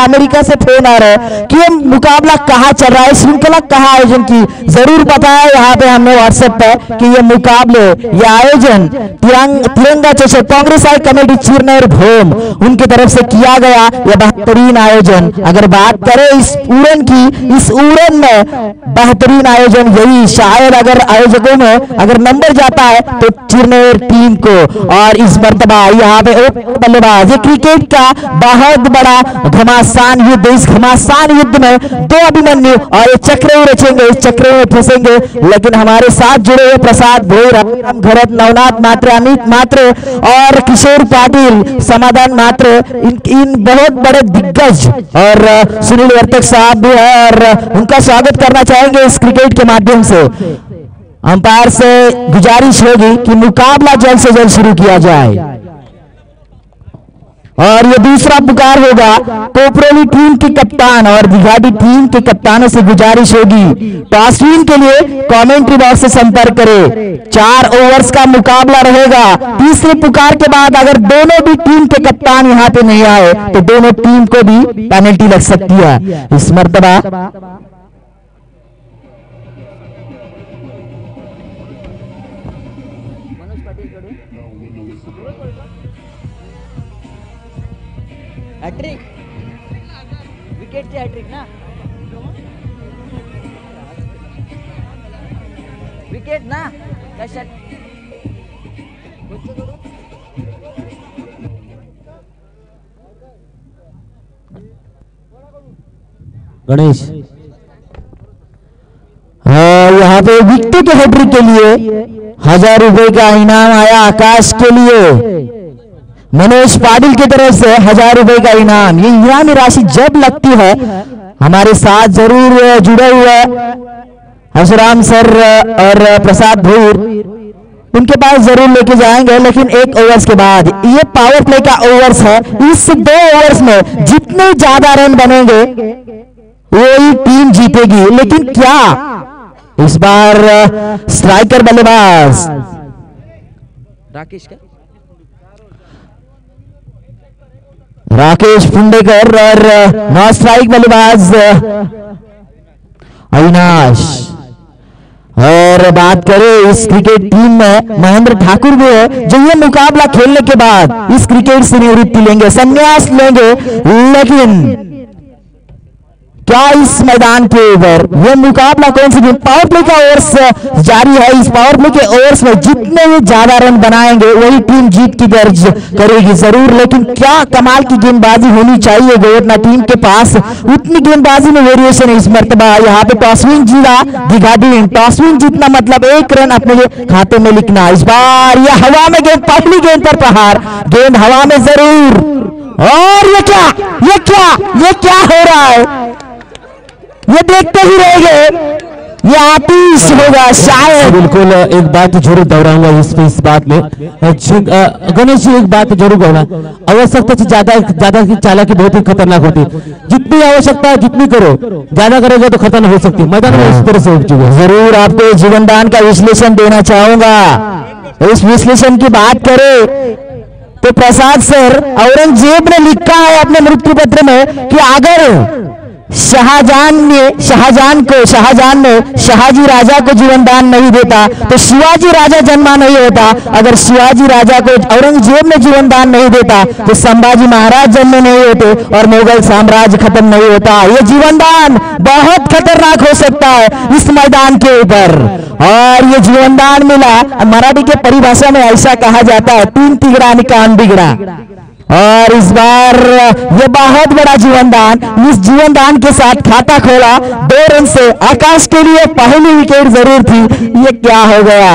America से phone आ रहा है कि ये मुकाबला कहाँ चल रहा है, श्रृंखला कहाँ आयोजन की, जरूर बताया यहाँ पे हमने व्हाट्सएप पे कि ये मुकाबले, ये आयोजन तिरंगा चषक कांग्रेस हाई कमेटी चिरनेर भूम उनकी तरफ से किया गया यह बेहतरीन आयोजन। अगर बात करें इस उड़न की, इस उड़न में बेहतरीन आयोजन यही, शायद अगर आयोजकों में अगर नंबर जाता है तो चिरनेर टीम को। और इस मर्तबा यहाँ पे बल्लेबाज, ये क्रिकेट का बहुत बड़ा घमासान युद्ध, इस घमासान युद्ध में दो अभिमन्यु और ये चक्र रचेंगे, इस चक्र में फंसेंगे। लेकिन हमारे साथ जुड़े हुए प्रसाद भोई, राम घरत, नवनाथ मात्र, अमित मात्र और किशोर पाटिल, समाधान मात्र, इन बहुत बड़े दिग्गज और सुनील वर्तक साहब भी है और उनका स्वागत करना चाहेंगे इस क्रिकेट के माध्यम से। अंपायर से गुजारिश होगी कि मुकाबला जल्द से जल्द शुरू किया जाए। और ये दूसरा पुकार होगा कोपरोली टीम के कप्तान और दिघाटी टीम के कप्तानों से गुजारिश होगी टॉसविन के लिए कमेंट्री बॉक्स से संपर्क करें। 4 ओवर्स का मुकाबला रहेगा। तीसरे पुकार के बाद अगर दोनों भी टीम के कप्तान यहां पे नहीं आए तो दोनों टीम को भी पेनल्टी लग सकती है। इस मर्तबा हैट्रिक, विकेट की हैट्रिक ना, विकेट ना क्या गणेश यहाँ पे विकेट के हैट्रिक के लिए 1000 रुपए का इनाम आया आकाश के लिए। मनोज पाटिल की तरफ से 1000 रुपए का इनाम। ये इनामी राशि जब लगती है हमारे साथ जरूर जुड़े हुए हर्षराम सर और प्रसाद भूर उनके पास जरूर लेके जाएंगे। लेकिन 1 ओवर्स के बाद, ये पावर प्ले का ओवर्स है, इस 2 ओवर्स में जितने ज्यादा रन बनेंगे वही टीम जीतेगी। लेकिन क्या इस बार स्ट्राइकर बल्लेबाज राकेश पुंडेकर और नॉन स्ट्राइक बल्लेबाज अविनाश। और बात करें इस क्रिकेट टीम में महेंद्र ठाकुर भी है जो ये मुकाबला खेलने के बाद इस क्रिकेट से निवृत्ति लेंगे, संन्यास लेंगे। लेकिन क्या इस मैदान के ऊपर यह मुकाबला कौन सी गेम, पावर प्ले का ओवर्स जारी है। इस पावर प्ले के ओवर्स में जितने भी ज्यादा रन बनाएंगे वही टीम जीत की दर्ज करेगी जरूर। लेकिन क्या कमाल की गेंदबाजी होनी चाहिए गोवरना टीम के पास, उतनी गेंदबाजी में वेरिएशन है। इस मर्तबा यहाँ पे टॉसविन जीता दिघाटी, टॉसविन जीतना मतलब 1 रन अपने खाते में लिखना। इस बार यह हवा में गेंद, पहली गेंद पर प्रहार, गेंद हवा में जरूर। और ये क्या हो रहा है, ये देखते ही रह गए, ये आतिश होगा शायद। बिल्कुल एक बात जरूर दोहराऊंगा इस बात में गणेश जी, एक बात जरूर कहूंगा, आवश्यकता से ज्यादा की चालाकी बहुत ही खतरनाक होती है। जितनी आवश्यकता है जितनी करो, ज्यादा करोगे तो खतरनाक हो सकती है। मैदान में इस तरह से उठ चुके हैं। जरूर आपको जीवनदान का विश्लेषण देना चाहूंगा। इस विश्लेषण की बात करें तो प्रसाद सर, औरंगजेब ने लिखा है अपने मृत्यु पत्र में कि अगर शाहजहान ने शाहजी राजा को जीवन दान नहीं देता तो शिवाजी राजा जन्मा नहीं होता। अगर शिवाजी राजा को औरंगजेब ने जीवन दान नहीं देता तो संभाजी महाराज जन्म नहीं होते और मुगल साम्राज्य खत्म नहीं होता। ये जीवन दान बहुत खतरनाक हो सकता है इस मैदान के ऊपर। और ये जीवन दान मिला, मराठी के परिभाषा में ऐसा कहा जाता है, 3 तिगड़ा कान बिगड़ा। और इस बार ये बहुत बड़ा जीवनदान, इस जीवनदान के साथ खाता खोला 2 रन से। आकाश के लिए पहली विकेट जरूर थी, ये क्या हो गया।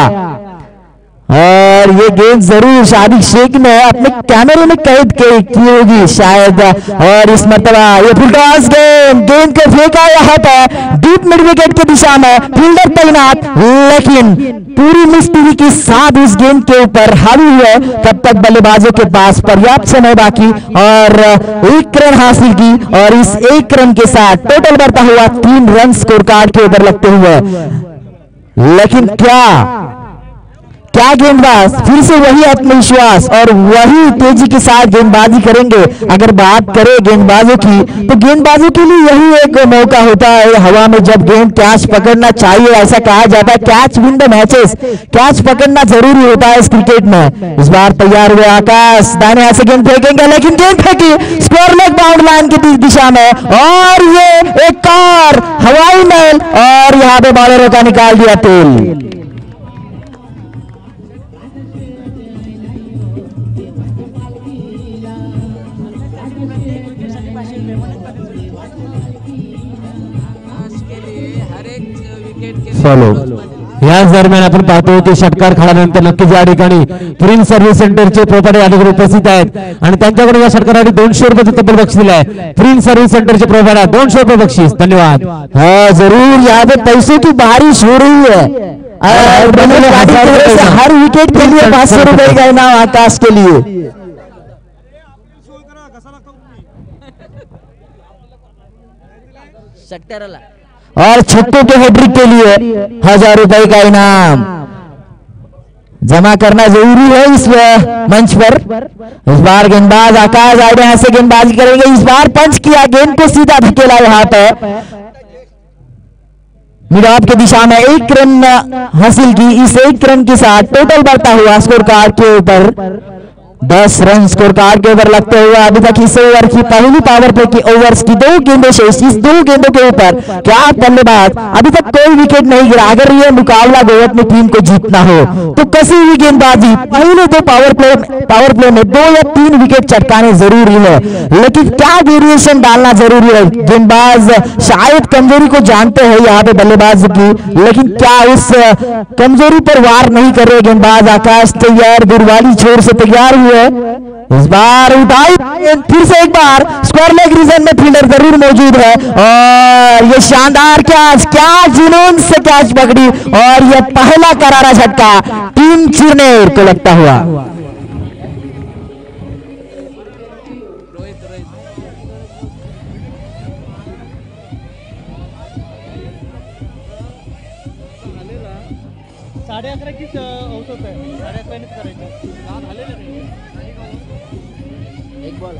और ये गेंद जरूर शादी शेख ने अपने कैमरे में कैद की होगी शायद। और इस मर्तबा ये फुलटॉस गेंद को फेंका यहाँ पर डीप मिड विकेट की दिशा में, फील्डर तैनात, लेकिन पूरी मिस्त्री के साथ इस गेंद के ऊपर हावी हुए। तब तक बल्लेबाजों के पास पर्याप्त समय बाकी और 1 रन हासिल की। और इस 1 रन के साथ टोटल बढ़ता हुआ 3 रन स्कोर कार्ड के ऊपर लगते हुए। लेकिन क्या गेंदबाज फिर से वही आत्मविश्वास और वही तेजी के साथ गेंदबाजी करेंगे। अगर बात करें गेंदबाजों की तो गेंदबाजों के लिए यही एक मौका होता है हवा में जब गेंद कैच पकड़ना चाहिए। ऐसा कहा जाता है catch win the matches, catch पकड़ना जरूरी होता है इस क्रिकेट में। इस बार तैयार हुए आकाश, दाहिने हाथ से गेंद फेंकेंगे लेकिन गेंद फेंकी स्क्वायर लेग बाउंड लाइन की दिशा में और ये एक कार हवाई महल और यहाँ पे बॉलरों का निकाल दिया तेल। फॉलो याच दरम्यान आपण पाहतो की षटकार खेळानंतर नक्कीच या ठिकाणी प्रिन्स सर्व्हिस सेंटरचे प्रोपायटर या ठिकाणी उपस्थित आहेत आणि त्यांच्याकडून या षटकारासाठी 200 रुपये तब्बल बक्षीस दिलं आहे। प्रिन्स सर्व्हिस सेंटरचे प्रोपायटर 200 रुपये बक्षीस। धन्यवाद। हाँ जरूर, यहाँ पे पैसों की बारिश हो रही है और हर विकेट के लिए 500 रुपए का इनाम आकाश के लिए। षटकाराला और छक्कों के हैट्रिक के लिए 1000 रुपए का इनाम जमा करना जरूरी है इस मंच पर। इस बार गेंदबाज आकाश आगे यहां से गेंदबाजी करेंगे। इस बार पंच किया, गेंद को सीधा धकेला यहाँ पर मिड ऑफ की दिशा में 1 रन हासिल की। इस 1 रन के साथ टोटल बढ़ता हुआ स्कोर कार्ड के ऊपर 10 रन स्कोर कार्ड के ऊपर लगते हुए अभी तक इस ओवर की पहली पावर प्ले की ओवर्स की 2 गेंदें शेष। इस 2 गेंदों के ऊपर क्या बल्लेबाज अभी तक कोई विकेट नहीं गिरा। अगर ये मुकाबला गोवा अपनी टीम को जीतना हो तो कसी भी गेंदबाजी पहले 2 पावर प्ले में 2 या 3 विकेट चटकाने जरूरी है, लेकिन क्या वेरिएशन डालना जरूरी है। गेंदबाज शायद कमजोरी को जानते हैं यहाँ पे बल्लेबाज की, लेकिन क्या उस कमजोरी पर वार नहीं कर रहे गेंदबाज। आकाश तैयार, दुर्वाली छोर से तैयार हुए। इस बार उठाई फिर से एक बार स्क्वायर लेग रीजन में फील्डर जरूर मौजूद है और ये शानदार कैच, क्या जुनून से कैच पकड़ी और ये पहला करारा झटका टीम चिरनेर को लगता हुआ। साढ़े 11 की औसत है, 11:30 करायचं झालेलं नाही। एक बॉल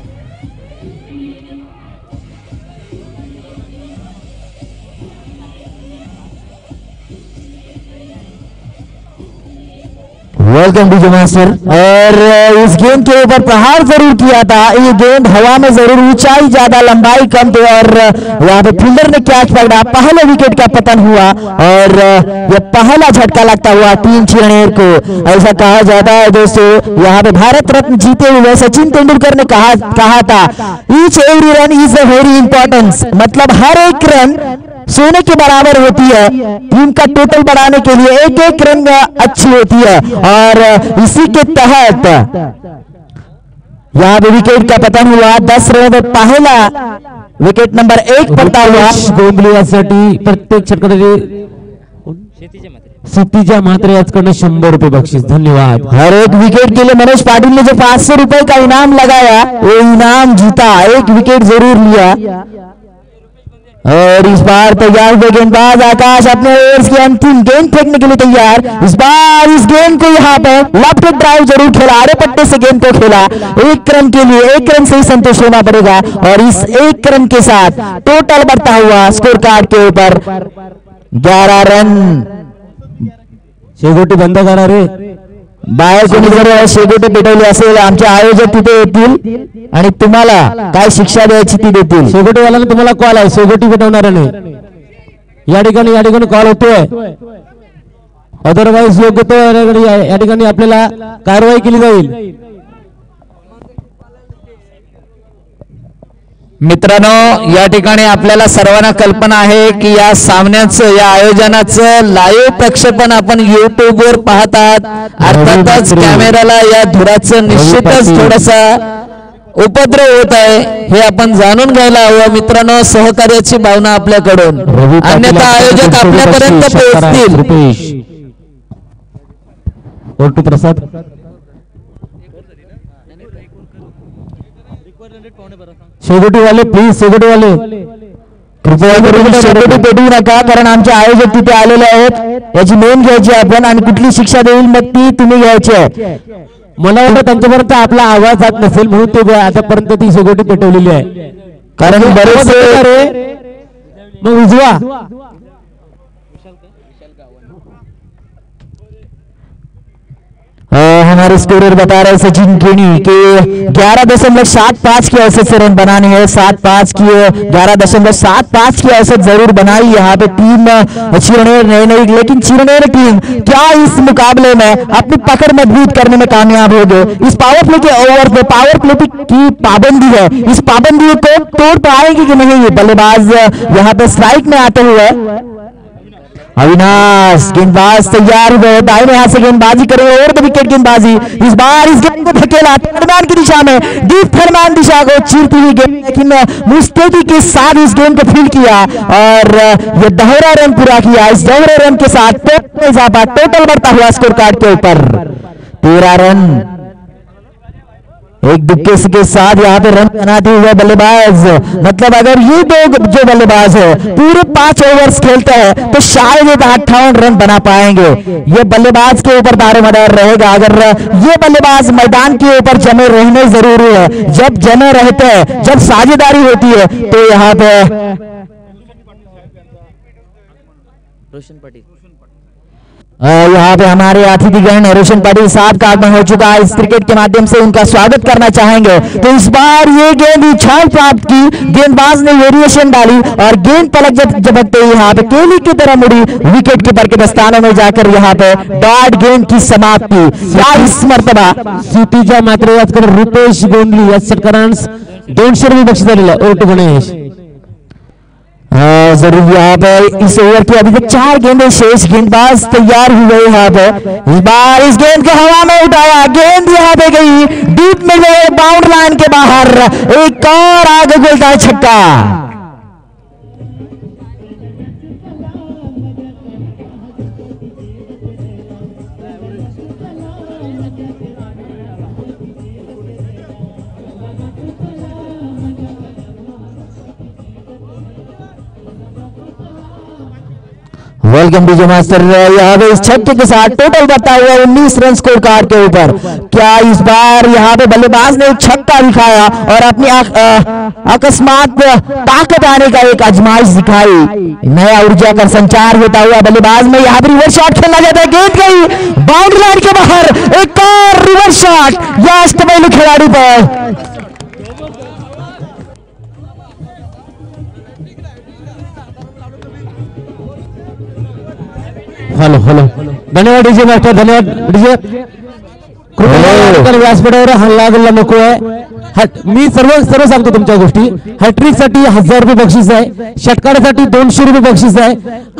वेलकम डीजे मास्टर। और इस गेंद के ऊपर प्रहार जरूर किया था। ये गेंद हवा में जरूर, ऊंचाई ज्यादा लंबाई कम थी और यहाँ पे फील्डर ने कैच पकड़ा। पहले विकेट का पतन हुआ और ये पहला झटका लगता हुआ टीम चिरनेर को। ऐसा कहा जाता है दोस्तों, यहाँ पे भारत रत्न जीते हुए सचिन तेंदुलकर ने कहा था each every run is a very importance, मतलब हर एक रन सोने के बराबर होती है। टीम का टोटल बढ़ाने के लिए एक एक रन अच्छी होती है और इसी के तहत यहाँ पे विकेट का पतन हुआ। 10 रन में पहला विकेट नंबर 1 पड़ता हुआ। गोंबलियासाठी प्रत्येक षटकारासाठी क्षितिजा म्हात्रे याचकडनं 100 रुपये बक्षीस। धन्यवाद। हर एक विकेट के लिए मनोज पाटिल ने जो 500 रुपए का इनाम लगाया वो इनाम जीता, एक विकेट जरूर लिया। और इस बार तैयार हुए गेंदबाज आकाश अपने ओवर्स की अंतिम गेंद फेंकने के लिए तैयार। इस बार इस गेंद को यहाँ पे लेफ्ट ड्राइव जरूर खेला, आड़े पट्टे से गेंद को खेला। 1 रन के लिए 1 रन से ही संतोष होना पड़ेगा और इस 1 रन के साथ टोटल बढ़ता हुआ स्कोर कार्ड के ऊपर 11 रन। शेगोटी बंद करा रे, बाहेर कोणी जर शेगोटे पेटवले असेल आमचे आयोजक तिथे येतील आणि तुम्हाला काय शिक्षा द्यायची ती देतील। शेगोटीवाल्याला तुम्हाला कॉल आहे, शेगोटी पेटवणाऱ्याने या ठिकाणी कॉल होतोय। अदरवाईज योग्य तो या ठिकाणी आपल्याला कारवाई केली जाईल। मित्रांनो, या ठिकाणी आपल्याला सर्वांना कल्पना आहे की या सामन्याचं, या आयोजनाचं लाईव्ह प्रक्षेपण आपण YouTube वर पाहतात। अर्थातच कॅमेराला या धुराचं निश्चितच थोडासा उपद्रव होत आहे, हे आपण जाणून घ्यायला हवं मित्रांनो। सहकार्याची भावना आपल्याकडून, अन्यथा आयोजक आपल्यापर्यंत पोहोचतील। ओटू प्रसाद शेगोटी वाले प्लीज, शेगोटी वाले कृपया करून शेकोटी पेटवू नका, कारण आमचे आयोजक तिथे आलेले आहेत. याची नोंद घ्यायची आपण आणि कुठली शिक्षा देईल मग ती तुम्ही घ्यायची आहे. मला वाटतं त्यांच्यापर्यंत आपला आवाज जात नसेल म्हणून ते आतापर्यंत ती शेकोटी पेटवलेली आहे. कारण बरेचसे मग उजवा हमारे स्कोरर बता रहे सचिन केनी के 11.75 की औसत से रन बनाने हैं. 7-5 की 11.75 की औसत जरूर बनाई. यहाँ पे टीम चिरनेर नहीं, लेकिन चिरनेर टीम क्या इस मुकाबले में अपनी पकड़ मजबूत करने में कामयाब हो गए. इस पावर प्ले के ओवर पे पावर प्ले की पाबंदी है, इस पाबंदी को तोड़ पाएंगे कि नहीं. बल्लेबाज यहाँ पे स्ट्राइक में आते हुए अविनाश, गेंदबाज तैयार हुए, दाहिने हाथ से गेंदबाजी करेंगे और विकेट गेंदबाजी. इस बार इस गेंद को धकेला थर्डमैन की दिशा में, डीप थर्डमैन दिशा को चीरती हुई गेंद, लेकिन मुस्तैदी के साथ इस गेंद को फील्ड किया और ये दोहरा रन पूरा किया. इस दोहरे रन के साथ इजाफा टोटल बढ़ता हुआ स्कोर कार्ड के ऊपर 13 रन. एक दुक्के के साथ यहाँ पे रन बनाते हुए बल्लेबाज, मतलब अगर ये दो जो बल्लेबाज है पूरे 5 ओवर्स खेलते हैं तो शायद 58 रन बना पाएंगे. ये बल्लेबाज के ऊपर दारोमदार रहेगा. अगर ये बल्लेबाज मैदान के ऊपर जमे रहने जरूरी है. जब जमे रहते हैं, जब साझेदारी होती है तो यहाँ पे रोशन पाटिल यहाँ पे हमारे अतिथिगण रोशन पाटिल साहब का आगमन हो चुका है. इस क्रिकेट के माध्यम से उनका स्वागत करना चाहेंगे. तो इस बार ये गेंद उछाल प्राप्त की, गेंदबाज ने वेरिएशन डाली और गेंद पलक झपकते ही यहाँ पे केली की तरह मुड़ी, विकेट कीपर के दस्तानों में जाकर यहाँ पे डॉट गेंद की समाप्ति. या इस मर्तबा सुटीच्या मात्र याचकडे रुपेश गोंडली या षटकारांस 200 रुपये बक्षीस झालेलं आहे. Over to Ganesh. जरूर यहाँ पे इस ओवर की अभी तक 4 गेंदें शेष, गेंदबाज तैयार हुए. यहाँ पे इस बार इस गेंद को हवा में उठाया, गेंद यहाँ पे गई डीप में गए, बाउंड्री लाइन के बाहर. एक और आगे बोलता है छक्का. Welcome DJ master. यहाँ पे इस छक्के के साथ टोटल बढ़ता हुआ 19 रन स्कोर कार्ड के ऊपर. क्या इस बार यहाँ पे बल्लेबाज ने एक छक्का दिखाया और अपनी अकस्मात ताकत आने का एक आजमाइश दिखाई. नया ऊर्जा का संचार होता हुआ बल्लेबाज में यहाँ पे रिवर्स शॉट खेलना चाहता है, गेंद गई बाउंड्री लाइन के बाहर. एक और रिवर्स शॉट या अष्टमैलू खिलाड़ी पर. हॅलो हॅलो, धन्यवाद डीजे मास्टर, धन्यवाद डीजे. व्यासपीठावर हल्ला गुल्ला नको आहे. मी सर्व सांगतो तुमच्या गोष्टी. हॅट्रिक साठी 1000 रुपये बक्षीस आहे, षटकारासाठी 200 रुपये बक्षीस आहे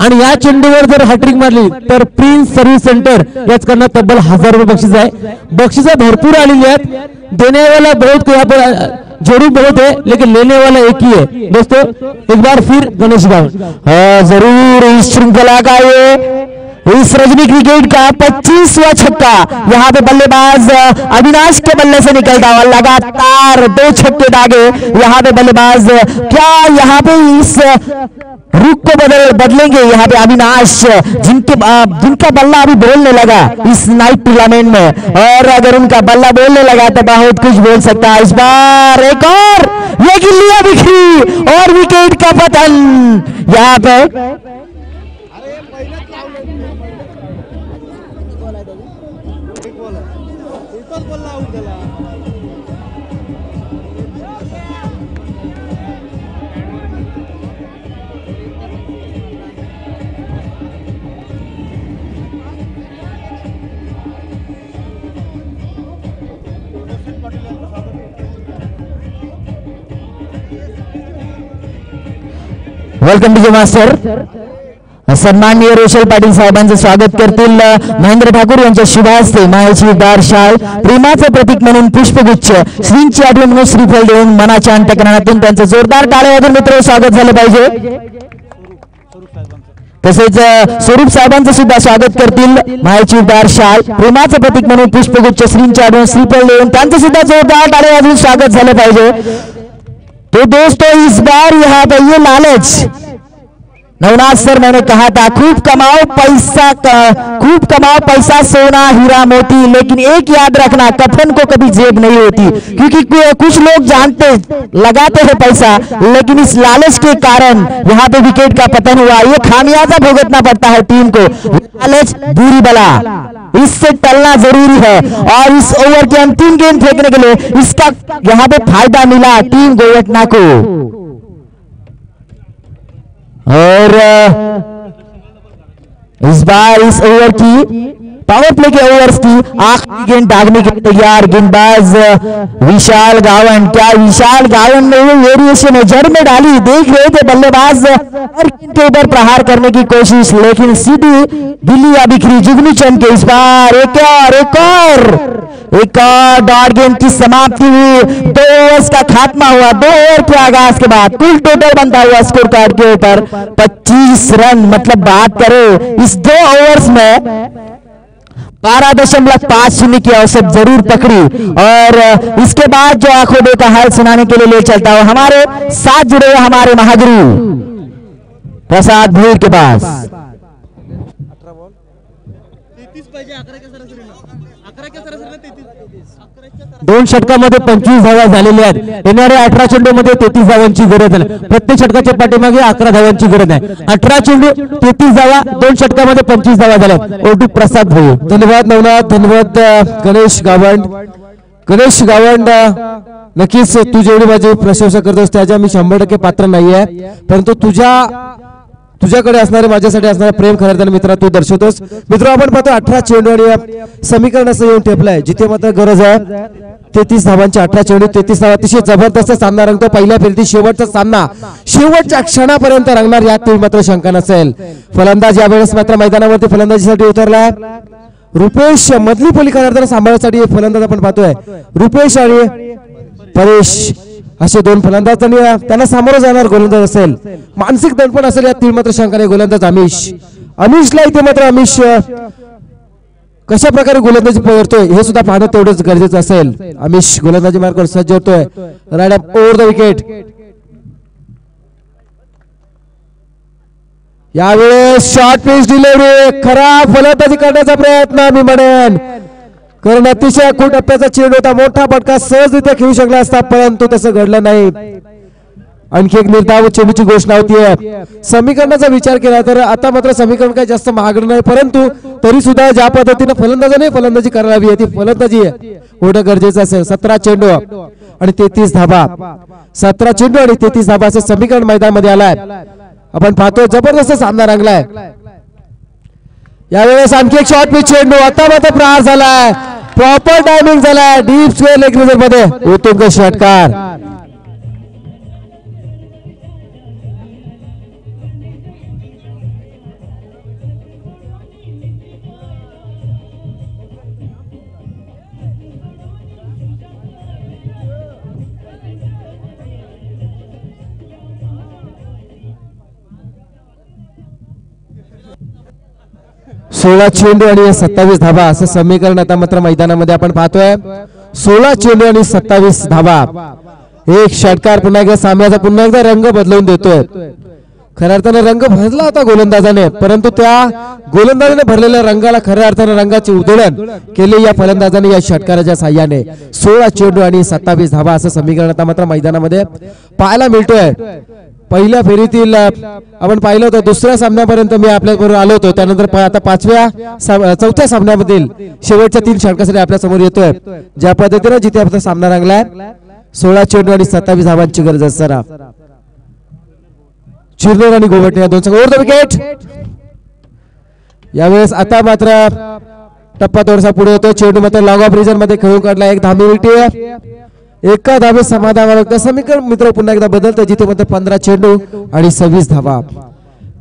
आणि या चेंडूवर जर हॅट्रिक मारली तर प्रिन्स सर्व्हिस सेंटर याचकडनं तब्बल 1000 रुपये बक्षीस आहे. बक्षीस भरपूर आलेली आहेत. देने वाला बहुत यहाँ पर जरूर बहुत है, लेकिन लेने वाला एक ही है दोस्तों. एक बार फिर गणेश गाँव जरूर इस श्रृंखला का ये इस रजनी क्रिकेट का 25वां छक्का. यहाँ पे बल्लेबाज अविनाश के बल्ले से निकलता हुआ लगातार 2 छक्के दागे. यहाँ पे बल्लेबाज क्या यहाँ पे इस रुख को बदलेंगे यहाँ पे अविनाश, जिनका बल्ला अभी बोलने लगा इस नाइट टूर्नामेंट में, और अगर उनका बल्ला बोलने लगा तो बहुत कुछ बोल सकता है. इस बार एक और ये गिल्लियां बिखरी और विकेट का पतन. यहाँ पे वेलकम डीजे मास्टर. सन्माननीय रोशल पाटील साहेबांचे स्वागत करतील महेंद्र ठाकूर यांच्या शुभ हस्ते. मायाची दार शाल प्रेमाचं प्रतीक म्हणून पुष्पगुच्छ, श्रींची आठवण म्हणून श्रीफल देऊन मनाच्या अंतःकरणातून त्यांचं जोरदार टाळ्यावाजून मित्र स्वागत झालं पाहिजे. तसेच स्वरूप साहेबांचं सुद्धा स्वागत करतील. मायाची दार शाल प्रेमाचं प्रतीक म्हणून पुष्पगुच्छ, श्रींची आठवण श्रीफल देऊन त्यांचं सुद्धा जोरदार टाळ्यावाजून स्वागत झालं पाहिजे. तो दोस्तों इस बार यहाँ पे ये लालच, नवनाथ सर मैंने कहा था खूब कमाओ पैसा सोना हीरा मोती, लेकिन एक याद रखना कफन को कभी जेब नहीं होती, क्योंकि कुछ लोग जानते लगाते हैं पैसा, लेकिन इस लालच के कारण यहाँ पे विकेट का पतन हुआ। ये खामियाजा भुगतना पड़ता है टीम को। लालच बुरी बला, इससे टलना जरूरी है। और इस ओवर के अंतिम गेंद फेंकने के लिए इसका यहाँ पे फायदा मिला टीम गोवटना को। और इस बार इस ओवर की पावर प्ले के ओवर्स की आखिरी गेंद दागने के लिए तैयार गेंदबाज विशाल गावन। क्या विशाल गावन ने वेरिएशन है जड़ में डाली, देख रहे थे बल्लेबाज हर गेंद के ऊपर प्रहार करने की कोशिश, लेकिन सीधी दिल्ली बिखरी जुगनू चंद के। इस बार एक और डॉट गेंद की समाप्ति हुई, 2 ओवर्स का खात्मा हुआ। 2 ओवर के आगाज के बाद कुल टोटल बनता हुआ स्कोर कार्ड के ऊपर 25 रन। मतलब बात करें इस 2 ओवर्स में 12.50 की औसत जरूर पकड़ी। और इसके बाद जो आंखों का हाल सुनाने के लिए ले चलता हो हमारे साथ जुड़े हुए हमारे महागुरु प्रसाद भीड़ के पास। 2 षटकामध्ये 25 धावा झालेल्या आहेत। येणाऱ्या 18 चेंडूमध्ये 33 धावांची गरज आहे। प्रत्येक षटकाच्या पाठीमागे 11 धावांची गरज आहे। 18 चेंडू 33 धावा, 2 षटकामध्ये 25 धावा झाल्या। ओटू प्रसाद भाऊ। धन्यवाद नवनाथ, धन्यवाद गणेश गावंड। गणेश गावंड नक्कीच तू जेवढी माझी प्रशंसा करतोस त्याच्या मी 100% पात्र नाहीये, परंतु तुझ्याकडे असणारे माझ्यासाठी असणारे प्रेम खऱ्या अर्थाने मित्रा तू दर्शवतोस। मित्र आपण पाहतो 18 चेंडू आणि समीकरण असं येऊन ठेपलाय जिथे मात्र गरज आहे 33 धावांची। 18 चेंडू 33 धावा, अतिशय जबरदस्त सामना रंगतो। पहिल्या फेरीतील शेवटचा सामना शेवटच्या क्षणापर्यंत रंगणार यात मात्र शंका नसेल। फलंदाज यावेळेस मात्र मैदानावरती फलंदाजीसाठी उतरलाय रुपेश। मधली पोली खऱ्या अर्थाने सांभाळण्यासाठी फलंदाज आपण पाहतोय रुपेश आणि परेश असे 2 फलंदाज, त्यांना सामोरं जाणार गोलंदाज असेल, मानसिक दडपण असेल यात मात्र शंका नाही। गोलंदाज अमिशला इथे मात्र अमिश कशा प्रकारे गोलंदाजी करतोय हे सुद्धा पाहणं तेवढंच गरजेचं असेल। अमिश गोलंदाजी मार्गावर सज्ज होतोय। Right up over the wicket. यावेळेस शॉर्ट पिच डिलिव्हरी, खराब फलंदाजी करण्याचा प्रयत्न मी म्हणेन, कारण अतिशय खूप टप्प्याचा चेंडू होता, मोठा फटका सहजरित्या खेळू शकला असता, परंतु तसं घडलं नाही। आणखी एक निर्धाव चेंडूची घोषणा होतीये। समीकरणाचा विचार केला तर आता मात्र समीकरण काही जास्त महागडं नाही, परंतु तरी सुद्धा ज्या पद्धतीने फलंदाजाने फलंदाजी करायला हवी ती फलंदाजी होणं गरजेचं असेल। 17 चेंडू आणि 33 धाबा, 17 चेंडू आणि 33 धाबा असं समीकरण मैदानामध्ये आलाय। आपण पाहतो जबरदस्त सामना रंगलाय। यावेळेस आणखी एक शॉर्ट पिच चेंडू, आता मात्र प्रहार झालाय, प्रॉपर टायमिंग झालाय, डीप स्क्वेअर लेग रिझल्ट मध्ये उत्तुंग षटकार। सोळा चेंडू आणि 27 धाबा असं समीकरण आता मात्र मैदानामध्ये आपण पाहतोय। 16 चेंडू आणि 27 धाबा, एक षटकार पुन्हा एकदा सामन्याचा पुन्हा एकदा रंग बदलवून देतोय। खऱ्या अर्थाने रंग भरला होता गोलंदाजाने, परंतु त्या गोलंदाजाने भरलेल्या रंगाला खऱ्या अर्थाने रंगाची उधळण केली या फलंदाजाने या षटकाराच्या साह्याने। 16 चेंडू आणि 27 धाबा असं समीकरण आता मात्र मैदानामध्ये पाहायला मिळतोय। पहिल्या फेरीतील आपण पाहिलं होतं, दुसऱ्या सामन्यापर्यंत मी आपल्याबरोबर आलो होतो, त्यानंतर आता चौथ्या सामन्यामधील शेवटच्या 3 षटकासाठी आपल्या समोर येतोय। ज्या पद्धतीने जिथे आपला सामना रंगलाय 16 चेंडू आणि 27 धावांची गरज असणार। चिरनेर आणि गोवटे या 2 संघ ओव्हर द विकेट। यावेळेस आता मात्र टप्पा थोडासा पुढे होतो, चेंडू मात्र लॉंग ऑफ रिजन मध्ये खेळून काढला, एक धाबी विटी, एका धाबे समाधान लागतं। समीकरण मित्र पुन्हा एकदा बदलतं जिथे मात्र 15 चेंडू आणि 26 धावा,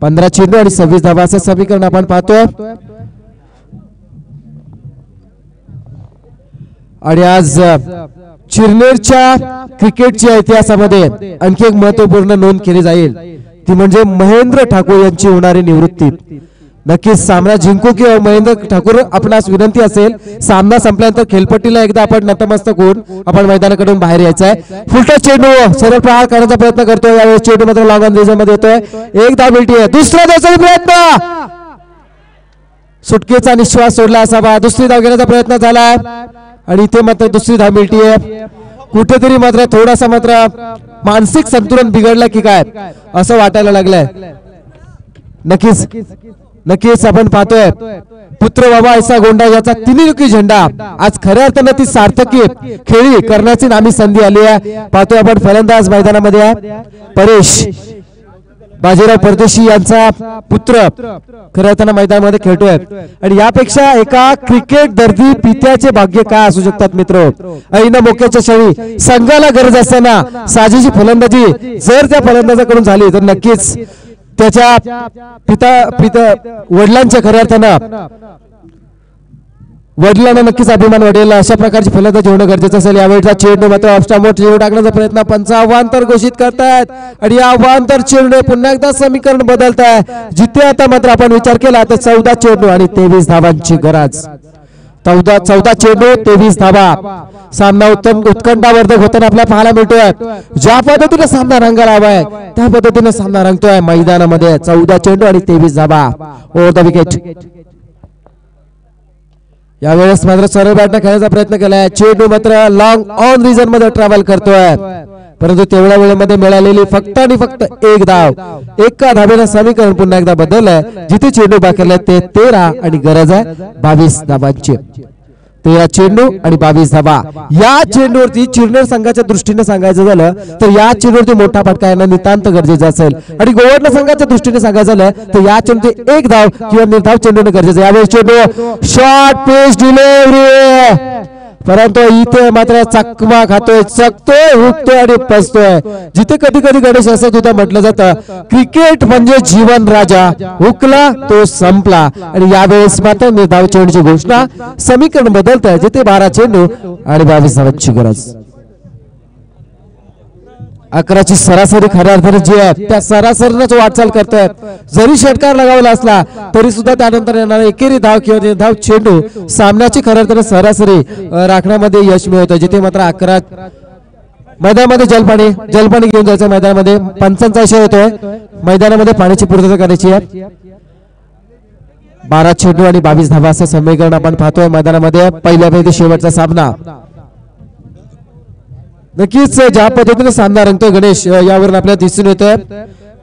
15 चेंडू आणि 26 धावा असं समीकरण आपण पाहतोय। आणि आज चिरनेरच्या क्रिकेटच्या इतिहासामध्ये आणखी एक महत्त्वपूर्ण नोंद केली जाईल, ती म्हणजे महेंद्र ठाकूर यांची होणारी निवृत्ती। नक्कीच सामना जिंकू किंवा महेंद्र ठाकूर आपणास विनंती असेल, सामना संपल्यानंतर खेळपट्टीला एकदा आपण नतमस्तक होऊन आपण मैदानाकडून बाहेर यायचं आहे. फुलटॉस चेंडू सरळ प्रहार करण्याचा प्रयत्न करतोय, यावेळी चेंडू मात्र लॉंग ऑन रिजन मध्ये येतोय. एक धाव मिळतीये, दुसरा धावचा प्रयत्न, सुटकेचा निश्वास सोडला असावा. दुसरी धाव घेण्याचा प्रयत्न झाला आणि इथे मात्र दुसरी धाव मिळतीये. कुठेतरी मात्र थोडासा मात्र मानसिक संतुलन बिघडलं की काय असं वाटायला लागलंय. नक्कीच नक्कीच आपण पाहतोय पुत्र बाबा ऐसा गोंडा याचा तिन्ही झेंडा आज खऱ्या अर्थानं ती सार्थकी खेळी करण्याची नामी संधी आली आहे. पाहतोय आपण फलंदाज मैदानामध्ये आहे परेश बाजीराव परदेशी यांचा पुत्र खऱ्या अर्थानं मैदानामध्ये खेळतोय. आणि यापेक्षा एका क्रिकेट दर्दी पित्याचे भाग्य काय असू शकतात मित्र. ऐन मोक्याच्या क्षणी संघाला गरज असताना साजेशी फलंदाजी जर त्या फलंदाजाकडून झाली तर नक्कीच त्याच्या वडिलांच्या खऱ्या अर्थानं वडिलांना नक्कीच अभिमान वाटेल. अशा प्रकारची फलंदाजी होणं गरजेचं असेल. यावेळेचा चेंडू मात्र ऑफस्टंपवर चेंडू टाकण्याचा प्रयत्न, पंच अवांतर घोषित करतायत आणि या अवांतर चेंडू पुन्हा एकदा समीकरण बदलत आहे. जिथे आता मात्र आपण विचार केला तर 14 चेंडू आणि 23 धावांची गरज. 14 चेंडू 23 धावा. सामना उत्कंठावर्धक होताना आपल्याला पाहायला मिळतोय. ज्या पद्धतीने सामना रंगायला हवाय त्या पद्धतीने सामना रंगतोय मैदानामध्ये. 14 चेंडू आणि 23 धावा. Over the wicket. यावेळेस मात्र सरळ बॅटने खेळण्याचा प्रयत्न केलाय. चेंडू मात्र लॉंग ऑन रिजन मध्ये ट्रॅव्हल करतोय, परंतु तेवढ्या वेळेमध्ये मिळालेली फक्त आणि फक्त एक धाव. एका धावेनं समीकरण पुन्हा एकदा बदललंय. जिथे चेंडू बाकी ते 13 आणि गरज आहे 22 धावांची. 13 चेंडू आणि 22 धावा. या चेंडूवरती चिरनेर संघाच्या दृष्टीने सांगायचं झालं तर या चेंडूवरती मोठा फटका येणं नितांत गरजेचं असेल. आणि गोवर्धन संघाच्या दृष्टीने सांगायचं झालं तर या चेंडूवरती एक धाव किंवा निर्धाव चेंडू गरजेचं. यावेळी चेंडू शॉर्ट पेस डिलिव्हरी, परंतु इथे मात्र चकमा खातोय, चकतोय, हुकतोय आणि पसतोय. जिथे कधी कधी गणेश असं सुद्धा म्हटलं जातं क्रिकेट म्हणजे जीवन राजा, हुकला तो संपला. आणि यावेळेस मात्र निर्धाव चेंडूची घोषणा, समीकरण बदलत आहे. जिथे 12 चेंडू आणि 22 धावांची गरज. 11ची सरासरी खऱ्या अर्थाने जी आहे त्या सरासरीनच वाटचाल करतायत. जरी षटकार लगावला असला तरी सुद्धा त्यानंतर येणारा एकेरी धाव किंवा निर्धाव चेंडू सामन्याची खऱ्या अर्थाने सरासरी राखण्यामध्ये यश मिळवतं. जिथे मात्र 11 मैदानामध्ये जलपाणी घेऊन जायचं मैदानामध्ये. पंचांचा इशारा होतोय मैदानामध्ये पाण्याची पूर्तता करायची आहे. 12 चेंडू आणि 22 धावा असं समीकरण आपण पाहतोय मैदानामध्ये. पहिल्या शेवटचा सामना. नक्कीच ज्या पद्धतीने सामना रंगतोय गणेश यावरून आपल्याला दिसून येतोय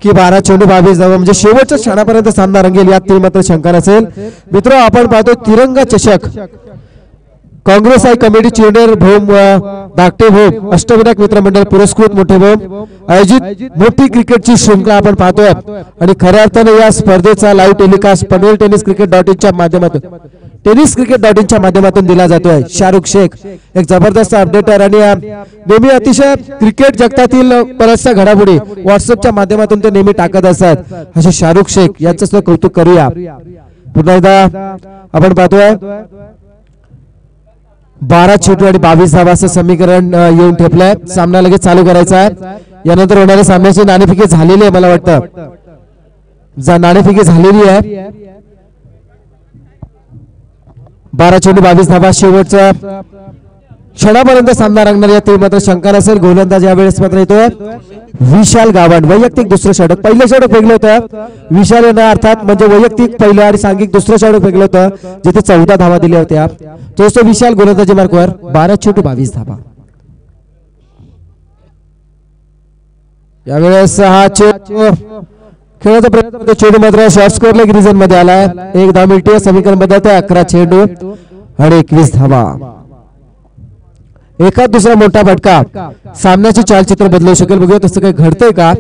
की 12 चेंडू 22 धावा म्हणजे शेवटच्या क्षणापर्यंत सामना रंगेल यात ती मात्र शंका नसेल. मित्र आपण पाहतो तिरंगा चषक काँग्रेस हाय कमिटी चिरनेर भोम धाकटे भोम अष्टविनायक मित्र मंडळ पुरस्कृत मोठे भोम आयोजित मोठी क्रिकेटची शृंखला आपण पाहतोय. आणि खऱ्या अर्थाने या स्पर्धेचा लाईव्ह टेलिकास्ट पनवेल टेनिस क्रिकेट.च्या माध्यमातून दिला जातोय. शाहरुख शेख एक जबरदस्त अपडेटर आणि नेहमी अतिशय क्रिकेट जगतातील बऱ्याचशा घडामोडी व्हॉट्सअपच्या माध्यमातून ते नेहमी टाकत असतात. असे शाहरुख शेख यांचं सुद्धा कौतुक करूया. पुन्हा एकदा आपण पाहतोय 12 चेंडू आणि 22 धावा असं समीकरण येऊन ठेपलंय. सामना लगेच चालू करायचा आहे. यानंतर होणाऱ्या सामन्याची नाणेफेकी झालेली आहे. मला वाटतं नाणेफेकी झालेली आहे. 12 चेंडू 22 धावा शेवटचा क्षणापर्यंत सामना रंगणार या ते मात्र शंका नसेल. गोलंदाज यावेळेस मात्र येतोय विशाल गावंड. वैयक्तिक दुसरं षटक, पहिलं षटक फेकलं होतं विशाल यांना, अर्थात म्हणजे वैयक्तिक पहिलं आणि सांघिक दुसरं षटक फेकलं होतं जिथे 14 धावा दिल्या होत्या. तो विशाल गोलंदाजी मार्कवर 12 चेंडू 22 धावा. यावेळेस हा चेंडू खेळाचा प्रयत्न, चेंडू मात्र शॉर्ट स्कोर लेग रिजन मध्ये आलाय. एक धाव मिळते. समीकरण बदलतंय 11 चेंडू आणि 21 धावा. एखाद दुसरा मोठा फटका सामन्याचे चालचित्र बदलू शकेल. बघूया तसं काही घडतंय का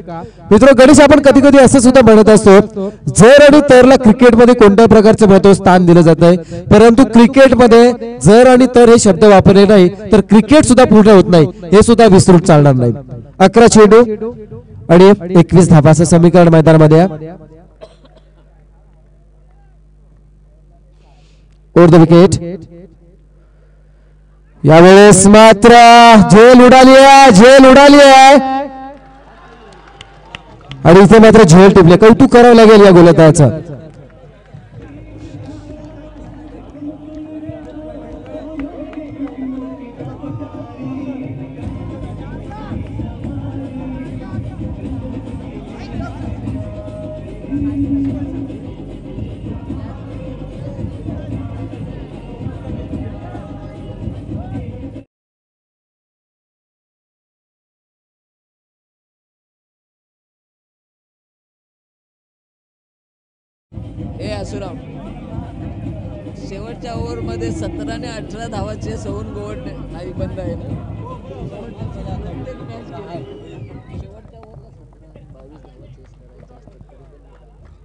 मित्र. गणेश आपण कधी कधी असं सुद्धा म्हणत असतो जर आणि तरला क्रिकेटमध्ये कोणत्या प्रकारचं महत्व स्थान दिलं जात आहे, परंतु क्रिकेटमध्ये जर आणि तर हे शब्द वापरले नाही तर क्रिकेट सुद्धा पूर्ण होत नाही, हे सुद्धा विसरून चालणार नाही. 11 चेंडू आणि 21 धावा असं समीकरण मैदानामध्ये. Over the wicket. यावेळेस मात्र झेल उडाली आहे आणि इथे मात्र झेल टिपले. कौतुक करावं लागेल या गोलंदाजाचं. हे आसुराम शेवटच्या ओव्हर मध्ये 17 आणि 18 धावाचे सौन गोवट नाही बंद आहे ना.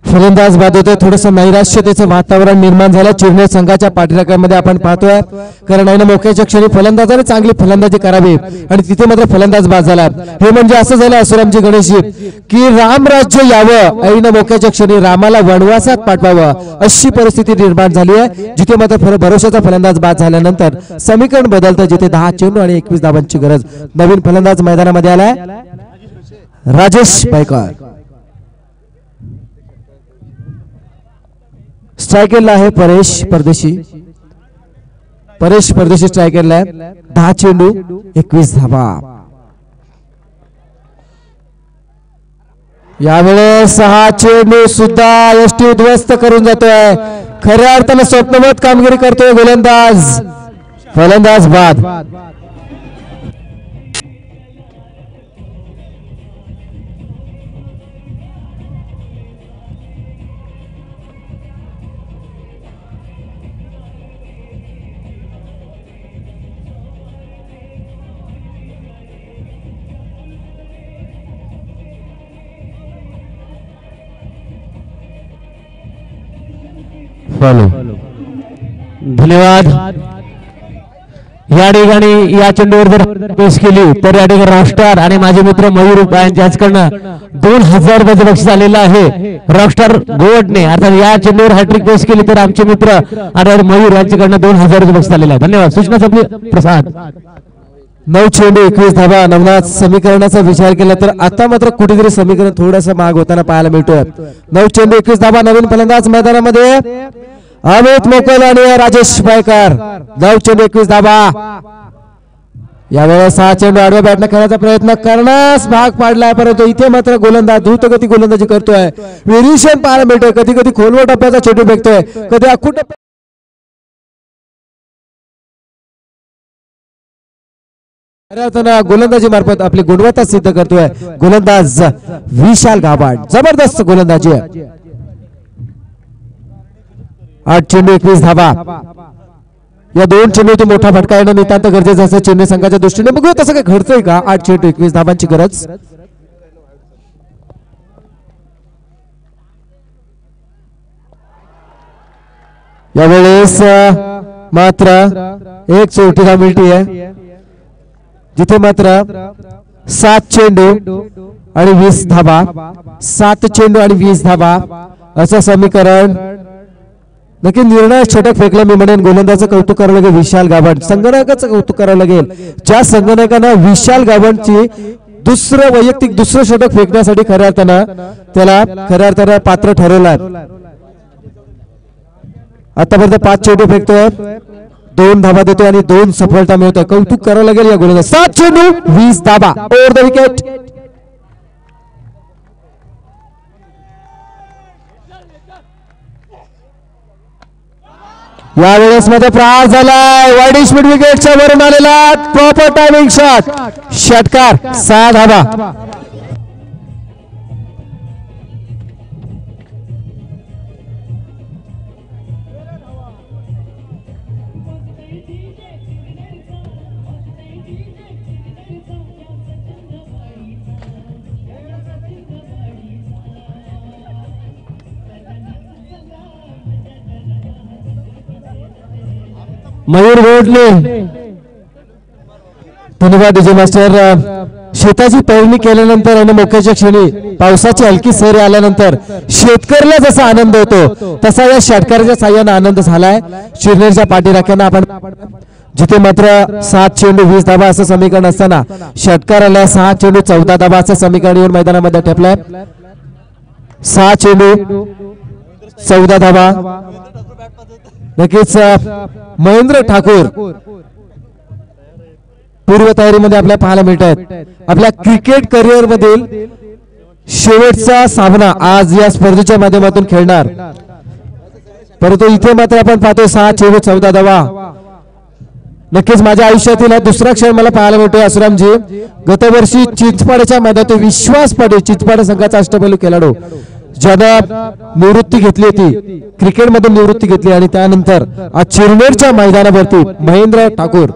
फलंदाज बाद होतोय. थोडंसं नैराश्यतेचं वातावरण निर्माण झालं चिरणे संघाच्या पाठीराख्यामध्ये आपण पाहतोय. कारण आहे ना मोक्याच्या क्षणी फलंदाजाने चांगली फलंदाजी करावी आणि तिथे मात्र फलंदाज बाद झाला. हे म्हणजे असं झालं असुरामजी गणेशजी की रामराज्य यावं ऐन मोक्याच्या क्षणी रामाला वनवासात पाठवावं अशी परिस्थिती निर्माण झाली आहे. जिथे मात्र भरोशाचा फलंदाज बाद झाल्यानंतर समीकरण बदलतं. जिथे 10 चेंडू आणि 21 धावांची गरज. नवीन फलंदाज मैदानामध्ये आलाय राजेश पायकर. स्ट्रायकरला आहे परेश परदेशी. परेश परदेशी स्ट्रायकरला आहे. 10 चेंडू 21 धावा. यावेळेस 6 चेंडू सुद्धा यष्टी उद्ध्वस्त करून जातोय. खऱ्या अर्थानं स्वप्नवत कामगिरी करतोय गोलंदाज. फलंदाज बाद. धन्यवाद. या ठिकाणी या चेंडूवर जर पेश केली तर या ठिकाणी रॉकस्टार आणि माझे मित्र मयूर यांच्याकडनं 2000 रुपयाचं बक्षीस आलेलं आहे. रॉकस्टार गोवटने अर्थात या चेंडूवर हॅट्रिक पेश केली तर आमचे मित्र आणि मयूर यांच्याकडनं 2000 रुपये बक्षीस आलेलं आहे. धन्यवाद. सूचना संपली. प्रसाद. 9 चेंडू 21 धावा. नवनाथ समीकरणाचा विचार केला तर आता मात्र कुठेतरी समीकरण थोडंसं माग होताना पाहायला मिळतोय. 9 चेंडू 21 धावा. नवीन फलंदाज मैदानामध्ये अमित मोकल आणि राजेश पायकर. 9 चेंडू 21 धावा. यावेळेस 6 चेंडू आडव्या बॅटने खेळण्याचा प्रयत्न करण्यास भाग पाडलाय परंतु इथे मात्र गोलंदाज द्रुतगती गोलंदाजी करतोय. व्हेरिएशन पाहायला मिळतोय. कधी कधी खोलवर टप्प्याचा चेंडू फेकतोय कधी अख्खू गोलंदाजी मार्फत आपली गुणवत्ता सिद्ध करतोय गोलंदाज विशाल गाभाट. जबरदस्त गोलंदाजी आहे. 8 चेंडू 21 धावा. या 2 चेंडू मोठा फटका येणं नितांत गरजेचं असं चेन्नई संघाच्या दृष्टीने. बघूया तसं काय घडतंय का. 8 चेंडू 21 धावांची गरज. यावेळेस मात्र एक चौथी धाव मिळती आहे. जिथे मात्र 7 चेंडू आणि 20 धावा. 7 चेंडू आणि 20 धावा असं समीकरण. नक्की निर्णायक षटक फेकलं मी म्हणेन. गोलंदाजाचं कौतुक करावं लागेल विशाल गावंड. संगणकाचं कौतुक करावं लागेल ज्या संगणकानं विशाल गावंडची वैयक्तिक दुसरं षटक फेकण्यासाठी खऱ्या अर्थानं त्याला खऱ्या अर्थानं पात्र ठरवलं. आतापर्यंत 5 चेंडू फेकतोय 2 धावा देतो आणि 2 सफलता मिळतोय. कौतुक करावं लागेल या गोलंदाज. 7 चेंडू 20 धावा. Over the wicket. यावेळेस मध्ये प्रहार झालाय. वाईड मिड विकेटच्या वरून आलेला प्रॉपर टायमिंग शॉट. षटकार 6 धावा. मयूर गोडले. धन्यवाद विजय मास्टर. शेताची पेरणी केल्यानंतर आणि मोक्याच्या क्षणी पावसाची हलकी सरी आल्यानंतर शेतकऱ्याला जसा आनंद होतो तसा या षटकाराच्या साह्याने आनंद झालाय शिरनेरच्या पाठीराख्यांना. आपण जिथे मात्र 7 चेंडू 20 धावा असं समीकरण असताना षटकाराला 6 चेंडू 14 धावा असं समीकरण येऊन मैदानामध्ये ठेपलंय. 6 चेंडू 14 धावा. नक्कीच महेंद्र ठाकूर पूर्व तयारीमध्ये आपल्याला पाहायला मिळत आहेत. आपल्या क्रिकेट करिअर मधील शेवटचा सामना आज या स्पर्धेच्या माध्यमातून खेळणार, परंतु इथे मात्र आपण पाहतो 6 चेंडू 14 धावा. नक्कीच माझ्या आयुष्यातील हा दुसरा क्षण मला पाहायला मिळतोय असुरामजी. गतवर्षी चिंचपाड्याच्या मैदानात विश्वास पाटील चिंचपाड संघाचा अष्टपैलू खेळाडू ज्यानं निवृत्ती घेतली होती, क्रिकेटमध्ये निवृत्ती घेतली आणि त्यानंतर आज चिरनेरच्या मैदानावरती महेंद्र ठाकूर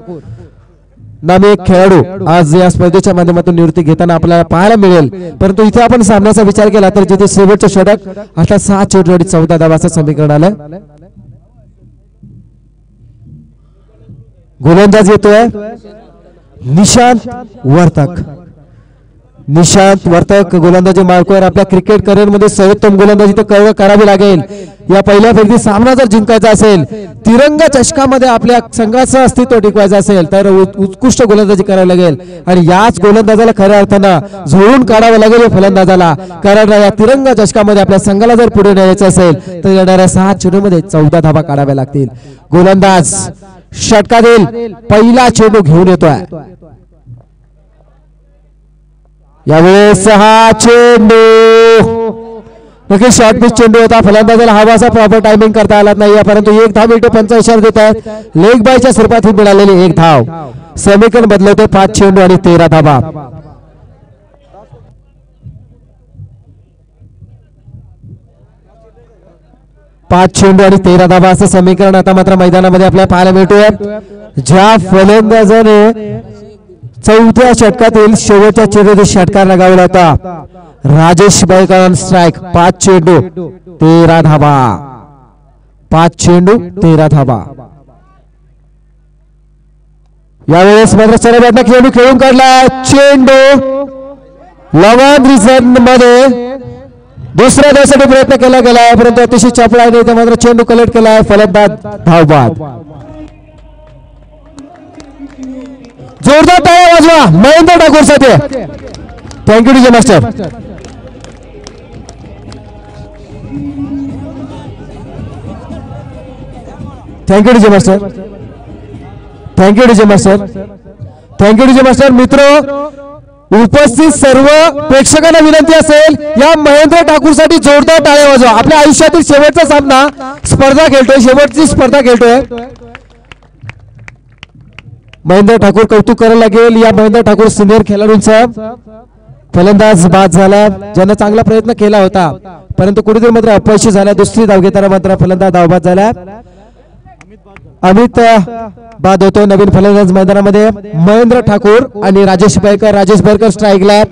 नामे एक खेळाडू आज या स्पर्धेच्या माध्यमातून निवृत्ती घेताना आपल्याला पाहायला मिळेल. परंतु इथे आपण सामन्याचा विचार केला तर जिथे शेवटचं षटक आता 6 चेंडू आणि 14 धावाचं समीकरण आलं. गोलंदाज येतोय निशांत वर्तक. निशांत वर्तक गोलंदाजी मार्कवर आपल्या क्रिकेट करिअर मध्ये सर्वोत्तम गोलंदाजी तर करावी लागेल. या पहिल्या फेरीत सामना जर जिंकायचा असेल, तिरंगा चषकामध्ये आपल्या संघाचं अस्तित्व टिकवायचं असेल तर उत्कृष्ट गोलंदाजी करावी लागेल आणि याच गोलंदाजाला खऱ्या अर्थानं झोडून काढावं लागेल या फलंदाजाला. कारण या तिरंगा चषकामध्ये आपल्या संघाला जर पुढे न्यायचं असेल तर येणाऱ्या 6 चेंडूमध्ये 14 धावा काढाव्या लागतील. गोलंदाज षटकातील पहिला चेंडू घेऊन येतोय. यावेळेस 6 चेंडू नक्कीच शॉर्ट पिच चेंडू होता. फलंदाजाला हवासा प्रॉपर टायमिंग करता आला नाही, परंतु 1 धाव मिळते 5 इशारा देत आहेत. लेग बायच्या स्वरूपात ही मिळालेली 1 धाव समीकरण बदलवते. 5 चेंडू आणि 13 धावा. पाच चेंडू आणि 13 धावा असं समीकरण आता मात्र मैदानामध्ये आपल्याला पाहायला मिळतोय. ज्या फलंदाजाने 4थ्या षटकातील शेवटच्या चेंडूत षटकार लगावला होता राजेश बैकर स्ट्राइक. 5 चेंडू 13 धावा. 5 चेंडू 13 धावा. यावेळेस मात्र चरबॅटने खेळून खेळून काढला चेंडू लॉंग रिझन मध्ये दुसऱ्या धावसाठी प्रयत्न केला गेलाय, परंतु अतिशय चपळाईने इथे मात्र चेंडू कलेक्ट केलाय. फलंदाज धावबाद. जोरदार टाळ्या वाजवा महेंद्र ठाकूर साठी. Thank you DJ master. Thank you DJ master. Thank you DJ master. Thank you DJ master. मित्र उपस्थित सर्व प्रेक्षकांना विनंती असेल या महेंद्र ठाकूर साठी जोरदार टाळ्या वाजवा. आपल्या आयुष्यातील शेवटचा सामना स्पर्धा खेळतोय, शेवटची स्पर्धा खेळतोय. महेंद्र ठाकूर कौतुक करायला लागेल या महेंद्र ठाकूर सिनियर खेळाडूंचा. फलंदाज बाद झाला ज्यानं चांगला प्रयत्न केला होता, परंतु कुठेतरी मात्र अपयशी झाला. दुसरी धाव घेताना मात्र फलंदाज धावबाद झाला. अमित बाद होतो. नवीन फलंदाज मैदानामध्ये महेंद्र ठाकूर आणि राजेश बैकर. राजेश बैकर स्ट्राईकला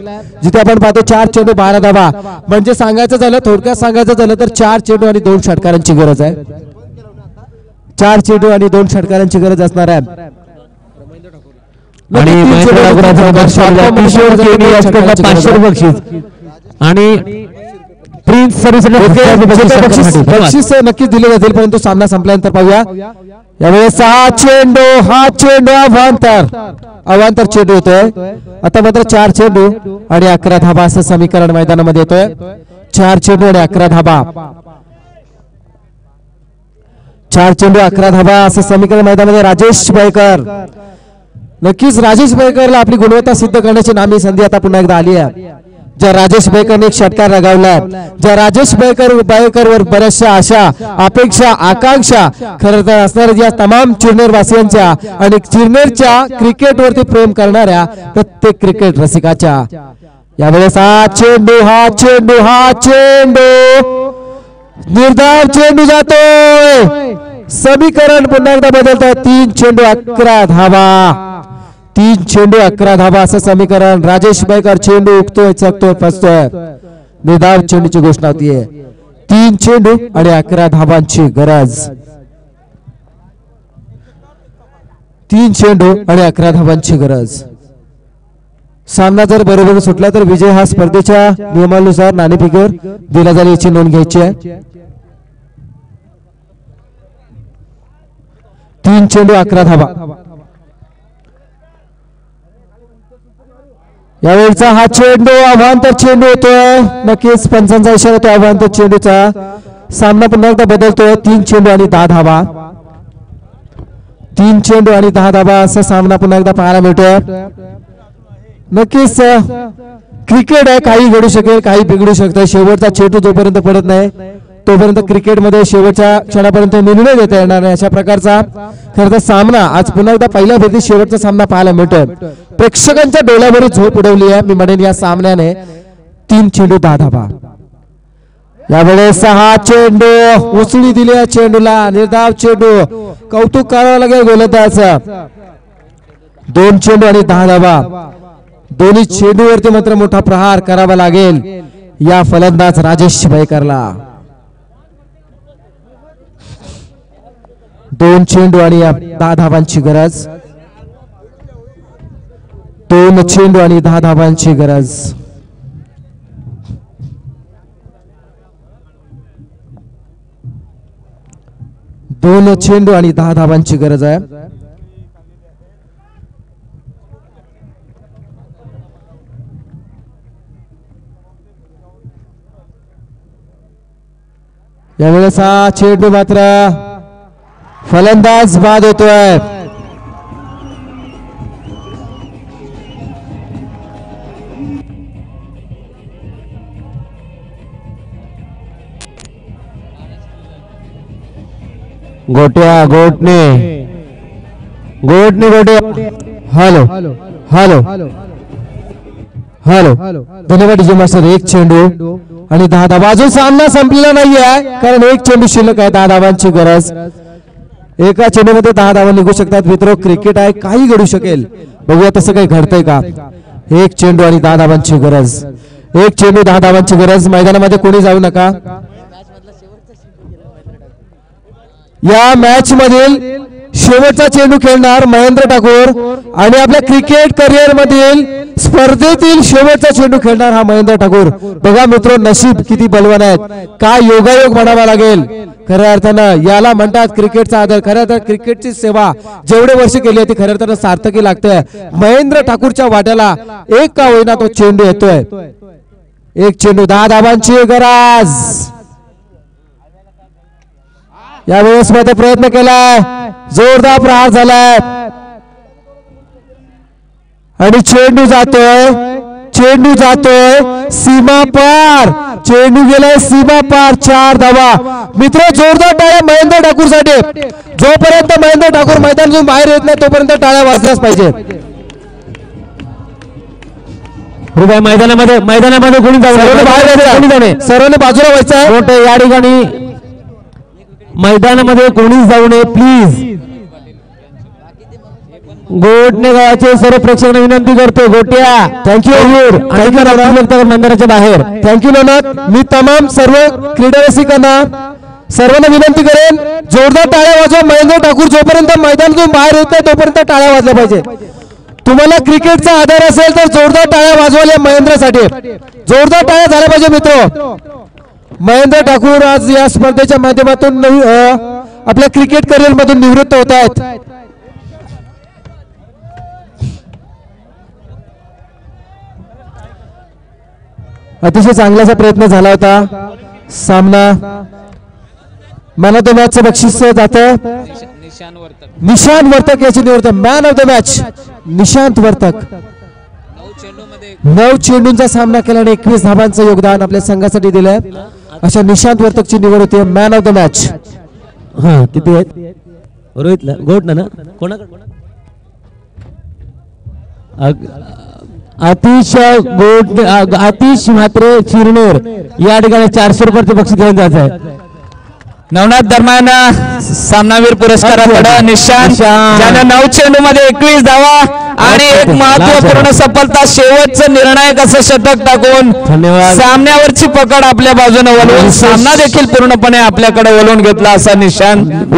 जिथे आपण पाहतो 4 चेंडू 12 धावा. म्हणजे सांगायचं झालं, थोडक्यात सांगायचं झालं तर 4 चेंडू आणि 2 षटकारांची गरज आहे. 4 चेंडू आणि 2 षटकारांची गरज असणार आहे. आणि बक्षीस आणि प्रिन्स बक्षीस नक्कीच दिले जातील, परंतु सामना संपल्यानंतर पाहूया. यावेळेस 6 चेंडू. हा चेंडू अवांतर चेंडू होतोय. आता मात्र 4 चेंडू आणि 11 धाबा असं समीकरण मैदानामध्ये येतोय. 4 चेंडू आणि 11 धाबा. 4 चेंडू 11 धाबा असं समीकरण मैदानामध्ये. राजेश बैकर. नक्कीच राजेश बैकरला आपली गुणवत्ता सिद्ध करण्याची नामी संधी आता पुन्हा एकदा आली आहे. ज्या राजेश बैकरने एक षटकार लगावलाय, ज्या राजेश बैकरवर बऱ्याचशा आशा अपेक्षा आकांक्षा खरं तर असणाऱ्या या तमाम चिरनेर वासियांच्या आणि चिरनेरच्या क्रिकेटवरती प्रेम करणाऱ्या प्रत्येक क्रिकेट रसिकाच्या. यावेळेस हा चेंडू निर्धाव चेंडू जातोय. समीकरण पुन्हा एकदा बदलतोय. 3 चेंडू 11 धावा. 3 चेंडू 11 धावा असं समीकरण. राजेश बैकर चेंडू उगतोय चकतोय फसतोय. निर्धाव चेंडूची घोषणा होतीये. 3 चेंडू आणि 11 धावांची गरज. 3 चेंडू आणि 11 धावांची गरज. सामना जर बरोबर सुटला तर विजय हा स्पर्धेच्या नियमानुसार नाणेफेकीवर दिला जाईल याची नोंद घ्यायची आहे. 3 चेंडू 11 धावा. यावेळचा हा चेंडू अवांतर चेंडू होतोय. नक्कीच पंचांचा इशारा होतो अवांतर चेंडूचा. सामना पुन्हा एकदा बदलतोय. 3 चेंडू आणि 10 धावा. 3 चेंडू आणि 10 धावा असा सामना पुन्हा एकदा पाहायला मिळतोय. नक्कीच क्रिकेट आहे, काही घडू शकेल, काही बिघडू शकतं. शेवटचा चेंडू जोपर्यंत पडत नाही तोपर्यंत क्रिकेटमध्ये शेवटच्या क्षणापर्यंत निर्णय देता येणार नाही. अशा प्रकारचा खरं तर सामना आज पुन्हा एकदा पहिल्या फेरीत शेवटचा सामना पाहायला मिळतोय. प्रेक्षकांच्या डोळ्यावर झोप उडवली आहे. मी म्हणेन या सामन्याने 3 चेंडू 10 धावा. यावेळेस हा चेंडू उसळी दिली आहे चेंडूला, निर्धाव चेंडू. कौतुक करावं लागेल गोलंदाजाचं. 2 चेंडू आणि 10 धावा. दोन्ही चेंडूवरती मात्र मोठा प्रहार करावा लागेल या फलंदाज राजेश भाईकरला. 2 चेंडू आणि 10 धावांची गरज. 2 चेंडू आणि 10 धावांची गरज. दोन चेंडू आणि 10 धावांची गरज आहे. यावेळेस हा चेंडू मात्र फलंदाज बाद होतोय. गोट्या गोटणे हॅलो हॅलो हॅलो धन्यवाद विजय मास्टर. 1 चेंडू आणि 10 धावा. अजून सामना संपलेला नाहीये कारण 1 चेंडू शिल्लक आहे. 10 धावांची गरज. एका चेंडूमध्ये 10 धावा निघू शकतात. मित्र क्रिकेट आहे, काही घडू शकेल. बघूया तसं काही घडतंय का. 1 चेंडू आणि 10 धावांची गरज. 1 चेंडू 10 धावांची गरज. मैदानामध्ये कोणी जाऊ नका. या मॅच मधील शेवटचा चेंडू खेळणार महेंद्र ठाकूर आणि आपल्या क्रिकेट करिअर मधील स्पर्धेतील शेवटचा चेंडू खेळणार हा महेंद्र ठाकूर. बघा मित्र, नशीब किती बलवान आहेत. काय योगायोग म्हणावा लागेल. खऱ्या अर्थानं याला म्हणतात क्रिकेटचा आदर. खऱ्या अर्थात क्रिकेटची सेवा जेवढे वर्ष केली आहे ती खऱ्या अर्थानं सार्थकी लागते. महेंद्र ठाकूरच्या वाट्याला एक का होईना तो चेंडू येतोय. 1 चेंडू 10 धावांची गरज. यावेळेस मध्ये प्रयत्न केलाय, जोरदार प्रहार झालाय आणि चेंडू जातोय सीमा पार. चेंडू गेलाय सीमा पार. 4 धावा. मित्र जोरदार टाळ्या महेंद्र ठाकूर साठी. जोपर्यंत महेंद्र ठाकूर मैदानातून बाहेर येत नाही तोपर्यंत टाळ्या वाजल्याच पाहिजे. मैदानामध्ये कोणी सर्वांनी बाजूला व्हायचं. या ठिकाणी मैदानामध्ये कोणीच जाऊ नये प्लीज. गोटणे गावाचे सर्व प्रेक्षकांना विनंती करतो. गोट्या थँक्यू मैदानाच्या बाहेर. थँक्यू ननद. मी तमाम सर्व क्रीडा रसिकांना सर्वांना विनंती करेन जोरदार टाळ्या वाजवा. महेंद्र ठाकूर जोपर्यंत मैदानातून बाहेर येत नाही तोपर्यंत टाळ्या वाजल्या पाहिजे. तुम्हाला क्रिकेटचा आधार असेल तर जोरदार टाळ्या वाजवल्या महेंद्रसाठी. जोरदार टाळ्या झाल्या पाहिजे मित्र. महेंद्र ठाकूर आज या स्पर्धेच्या माध्यमातून आपल्या क्रिकेट करिअर मधून निवृत्त होत आहेत. अतिशय चांगल्याचा प्रयत्न झाला होता. सामना मॅन ऑफ द मॅच चं बक्षीस जातं निशांत वर्तक याची निवड. Man of the match Nishant Vartak. 9 चेंडूंचा सामना केला आणि 21 धावांचं योगदान आपल्या संघासाठी दिलंय. अशा निशांत वर्तकची निवड होती मॅन ऑफ द मॅच. हा किती आहेत रोहितला गोटना ना कोणाकडे. आतिश म्हात्रे चिरनेर या ठिकाणी 400 रुपयाचे बक्षीस घेऊन जायचं आहे. नवनाथ दरम्यान सामनावीर पुरस्काराकडे निशांत ज्याने 9 चेंडू मध्ये 21 धावा आणि एक महत्वपूर्ण सफलता शेवटचं निर्णायक असं शतक टाकून सामन्यावरची पकड आपल्या बाजूने वळवून सामना देखील पूर्णपणे आपल्याकडे वळवून घेतला असा निशांत.